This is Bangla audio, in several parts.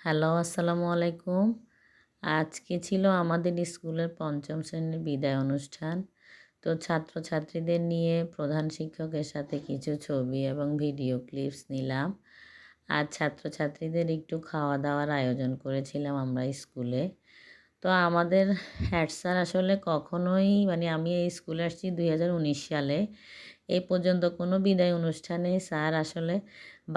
হ্যালো, আসসালামু আলাইকুম। আজকে ছিল আমাদের স্কুলের ৫ম শ্রেণীর বিদায় অনুষ্ঠান। তো ছাত্রছাত্রীদের নিয়ে প্রধান শিক্ষকের সাথে কিছু ছবি এবং ভিডিও ক্লিপস নিলাম। আর ছাত্রছাত্রীদের একটু খাওয়া-দাওয়ার আয়োজন করেছিলাম আমরা স্কুলে। তো আমাদের হেড স্যার আসলে কখনোই আমি এই স্কুলে আসছি ২০১৯ সালে। এই পর্যন্ত কোনো বিদায় অনুষ্ঠানে স্যার আসলে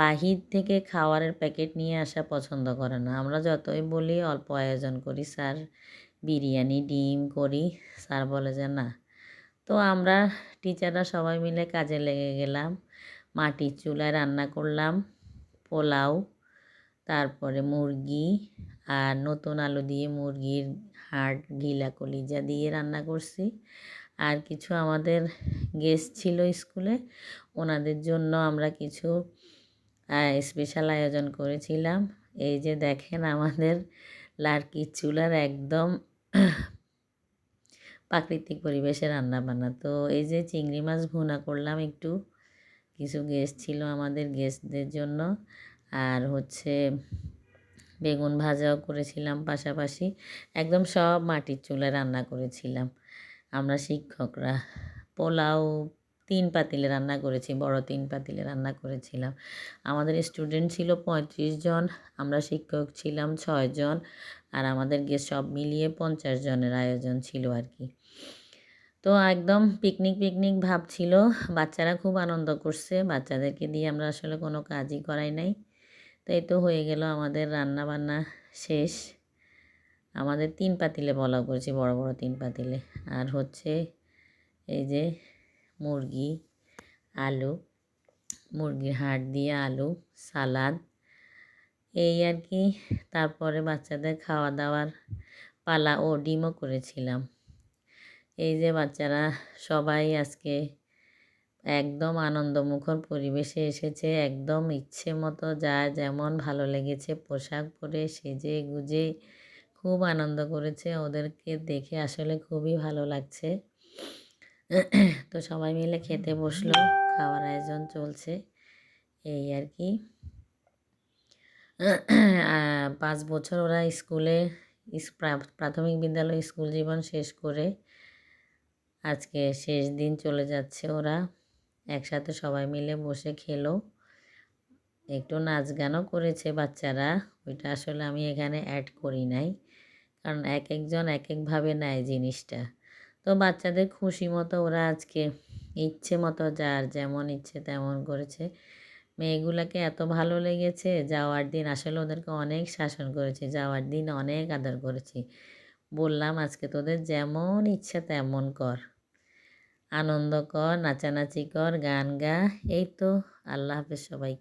বাহির থেকে খাবারের প্যাকেট নিয়ে আসা পছন্দ করে না। আমরা যতই বলি অল্প আয়োজন করি, স্যার বিরিয়ানি, ডিম করি, স্যার বলে যে না। তো আমরা টিচাররা সবাই মিলে কাজে লেগে গেলাম। মাটির চুলায় রান্না করলাম পোলাও, তারপরে মুরগি আর নতুন আলু দিয়ে মুরগির হাড়, গিলা, কলিজা দিয়ে রান্না করছি। আর কিছু আমাদের গেস্ট ছিল স্কুলে, ওনাদের জন্য আমরা কিছু স্পেশাল আয়োজন করেছিলাম। এই যে দেখেন আমাদের লার্কির চুলার একদম প্রাকৃতিক পরিবেশে রান্না বান্না। তো এই যে চিংড়ি মাছ ভুনা করলাম একটু, কিছু গেস্ট ছিল আমাদের, গেস্টদের জন্য। আর বেগুন ভাজাও করেছিলাম পাশাপাশি। একদম সব মাটির চুলায় রান্না করেছিলাম আমরা শিক্ষকরা। পোলাও ৩ পাতিলে রান্না করেছি, বড় ৩ পাতিলে রান্না করেছিলাম। আমাদের স্টুডেন্ট ছিল ৩৫ জন, আমরা শিক্ষক ছিলাম ৬ জন, আর আমাদের গেস্ট সব মিলিয়ে ৫০ জনের আয়োজন ছিল আর কি। তো একদম পিকনিক ভাব ছিল। বাচ্চারা খুব আনন্দ করছে। বাচ্চাদেরকে দিয়ে আমরা আসলে কোনো কাজই করাই নাই। তো এই তো হয়ে গেল আমাদের রান্না বান্না শেষ। আমাদের ৩ পাতিলে পোলাও করেছি, বড় বড় ৩ পাতিলে। আর এই যে মুরগি, আলু, মুরগির হাড় দিয়ে আলু, সালাদ, এই আর কি। তারপরে বাচ্চাদের খাওয়া দাওয়ার পালা, ও ডিমও করেছিলাম। এই যে বাচ্চারা সবাই আজকে একদম আনন্দমুখর পরিবেশে এসেছে। একদম ইচ্ছে মতো যার যেমন ভালো লেগেছে পোশাক পরে সেজে গুজে খুব আনন্দ করেছে। ওদেরকে দেখে আসলে খুবই ভালো লাগছে। তো সবাই মিলে খেতে বসলো, খাওয়ার আয়োজন চলছে এই আর কি। ৫ বছর ওরা স্কুলে প্রাথমিক বিদ্যালয় স্কুল জীবন শেষ করে আজকে শেষ দিন চলে যাচ্ছে ওরা। একসাথে সবাই মিলে বসে খেলো, একটু নাচ গানও করেছে বাচ্চারা। ওইটা আসলে আমি এখানে অ্যাড করি নাই, কারণ এক একজন এক একভাবে নেয় জিনিসটা। তো বাচ্চাদের খুশি মতো ওরা আজকে ইচ্ছে মতো যার যেমন ইচ্ছে তেমন করেছে। মেয়েগুলোকে এত ভালো লেগেছে, যাওয়ার দিন আসলে ওদেরকে অনেক শাসন করেছি, যাওয়ার দিন অনেক আদর করেছি। বললাম আজকে তোদের যেমন ইচ্ছা তেমন কর, আনন্দ কর, নাচানাচি কর, গান গা। এই তো। আল্লাহ হাফেজ সবাইকে।